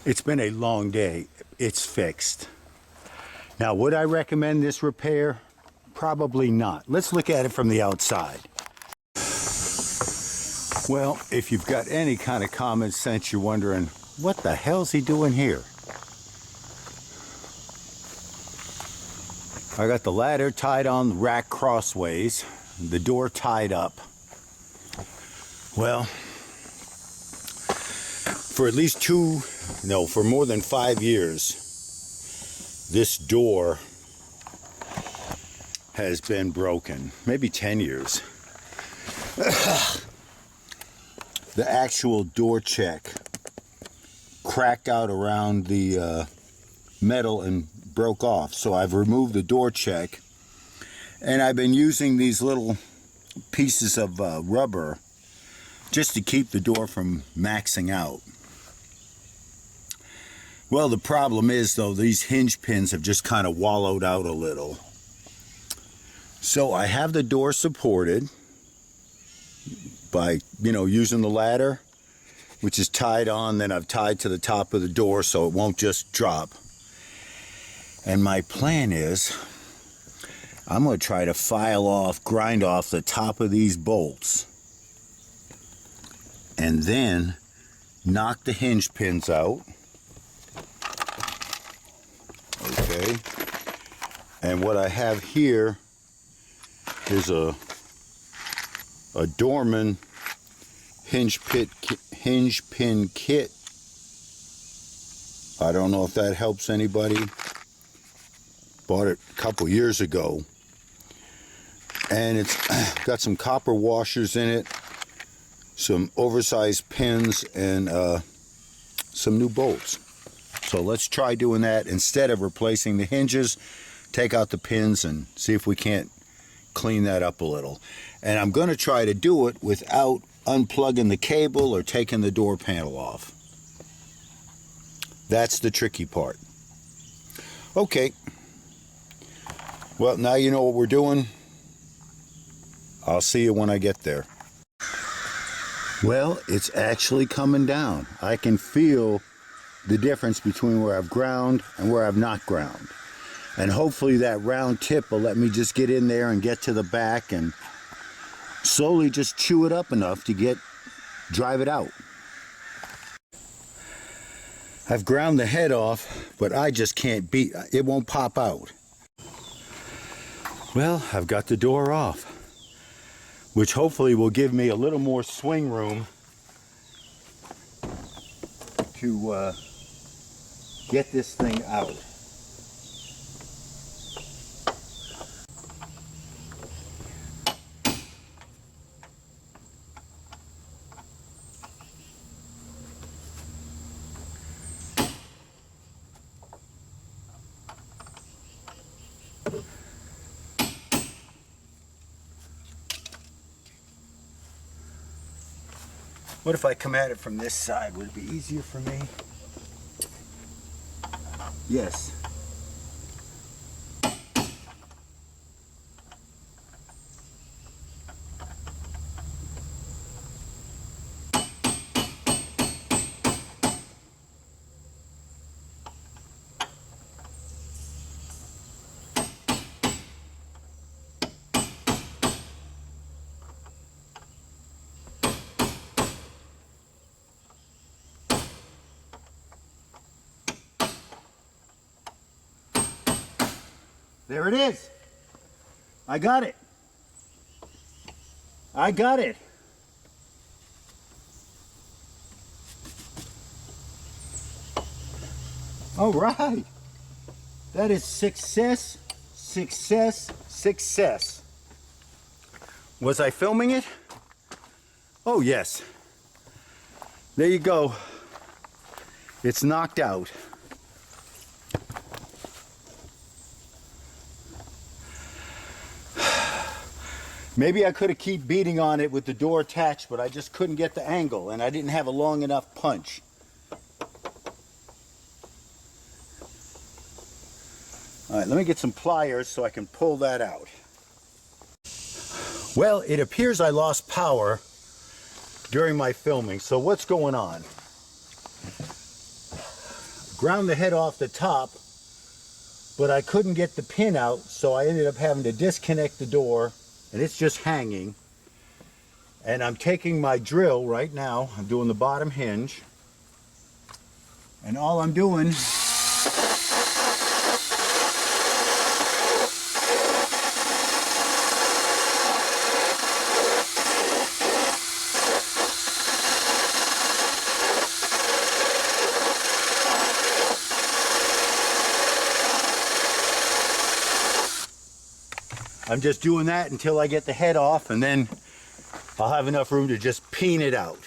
It's been a long day. It's fixed. Now, would I recommend this repair? Probably not. Let's look at it from the outside. Well, if you've got any kind of common sense, you're wondering, what the hell's he doing here? I got the ladder tied on the rack crossways, the door tied up. Well, for at least for more than 5 years, this door has been broken. Maybe 10 years. The actual door check cracked out around the metal and broke off. So I've removed the door check, and I've been using these little pieces of rubber just to keep the door from maxing out. Well, the problem is, though, these hinge pins have just kind of wallowed out a little. So I have the door supported by, using the ladder, which is tied on. Then I've tied to the top of the door so it won't just drop. And my plan is, I'm going to try to grind off the top of these bolts, and then knock the hinge pins out. Okay. And what I have here is a Dorman hinge pin kit. I don't know if that helps anybody. Bought it a couple years ago, and it's got some copper washers in it, some oversized pins, and some new bolts. So let's try doing that. Instead of replacing the hinges, take out the pins and see if we can't clean that up a little. And I'm going to try to do it without unplugging the cable or taking the door panel off. That's the tricky part. Okay. Well, now you know what we're doing. I'll see you when I get there. Well, it's actually coming down. I can feel the difference between where I've ground and where I've not ground. And hopefully that round tip will let me just get in there and get to the back and slowly just chew it up enough to drive it out. I've ground the head off, but I just can't it won't pop out. Well, I've got the door off, which hopefully will give me a little more swing room to get this thing out. What if I come at it from this side? Would it be easier for me? Yes. There it is. I got it. I got it. All right. That is success, success, success. Was I filming it? Oh, yes. There you go. It's knocked out. Maybe I could have kept beating on it with the door attached, but I just couldn't get the angle, and I didn't have a long enough punch. All right, let me get some pliers so I can pull that out. Well, it appears I lost power during my filming, so what's going on? ground the head off the top, but I couldn't get the pin out, so I ended up having to disconnect the door, and it's just hanging. And I'm taking my drill right now. I'm doing the bottom hinge, and all I'm doing I'm just doing that until I get the head off, and then I'll have enough room to just peen it out.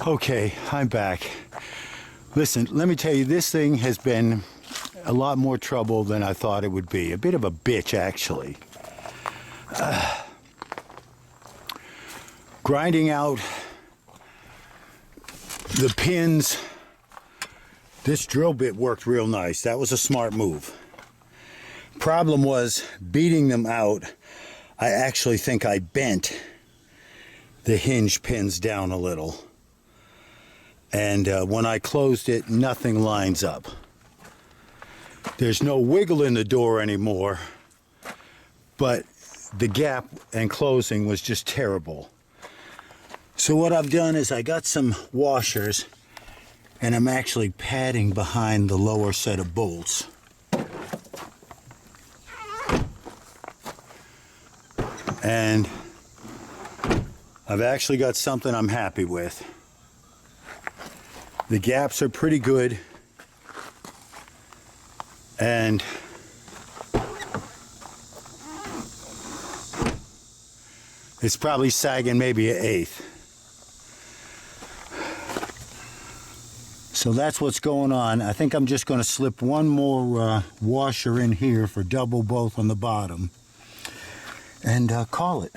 Okay, I'm back. Listen, let me tell you, this thing has been a lot more trouble than I thought it would be. A bit of a bitch, actually. Grinding out the pins. This drill bit worked real nice. That was a smart move. Problem was, beating them out, I actually think I bent the hinge pins down a little. And when I closed it, nothing lines up. There's no wiggle in the door anymore, but the gap and closing was just terrible. So what I've done is I got some washers, and I'm actually padding behind the lower set of bolts. And I've actually got something I'm happy with. The gaps are pretty good, and it's probably sagging maybe an eighth. So that's what's going on. I think I'm just going to slip one more washer in here for double both on the bottom, and call it.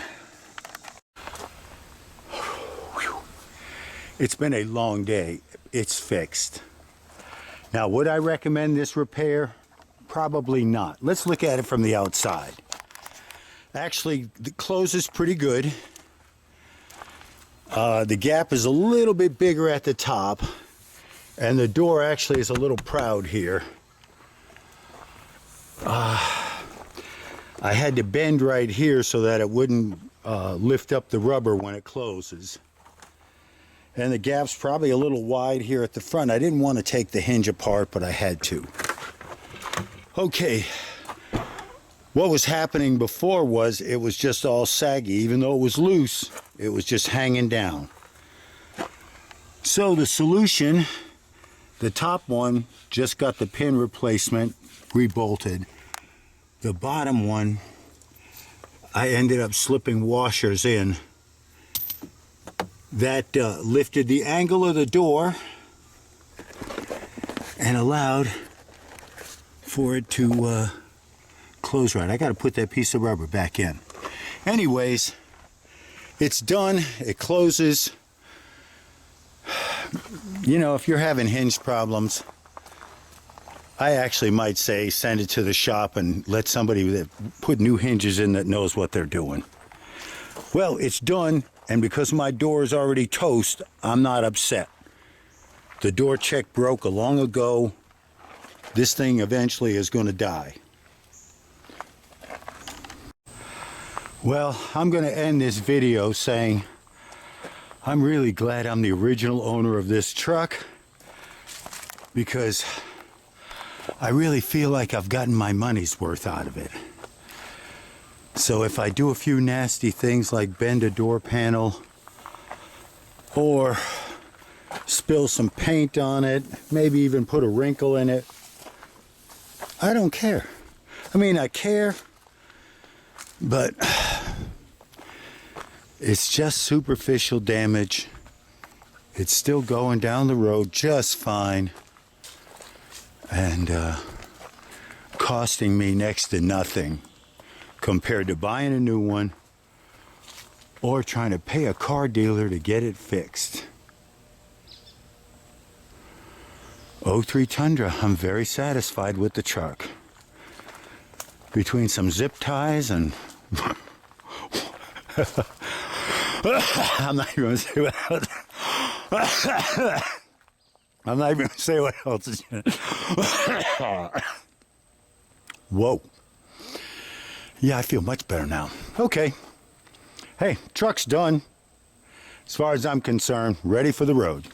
It's been a long day. It's fixed. Now, would I recommend this repair? Probably not. Let's look at it from the outside. Actually, the close is pretty good. The gap is a little bit bigger at the top, and the door actually is a little proud here. I had to bend right here so that it wouldn't lift up the rubber when it closes. And the gap's probably a little wide here at the front. I didn't want to take the hinge apart, but I had to. Okay, what was happening before was it was just all saggy. Even though it was loose, it was just hanging down. So the solution, the top one just got the pin replacement rebolted. The bottom one, I ended up slipping washers in. That lifted the angle of the door and allowed for it to close right. I got to put that piece of rubber back in. Anyways, it's done. It closes. You know, if you're having hinge problems, I actually might say send it to the shop and let somebody that put new hinges in that knows what they're doing. Well, it's done, and because my door is already toast, I'm not upset. The door check broke long ago. This thing eventually is going to die. Well, I'm going to end this video saying I'm really glad I'm the original owner of this truck, because I really feel like I've gotten my money's worth out of it. So if I do a few nasty things like bend a door panel or spill some paint on it, maybe even put a wrinkle in it, I don't care. I mean, I care, but it's just superficial damage. It's still going down the road just fine, and costing me next to nothing compared to buying a new one or trying to pay a car dealer to get it fixed. 03 Tundra, I'm very satisfied with the truck. Between some zip ties and I'm not even going to say what else. I'm not even going to say what else is in it. Whoa. Yeah, I feel much better now. Okay. Hey, truck's done. As far as I'm concerned, ready for the road.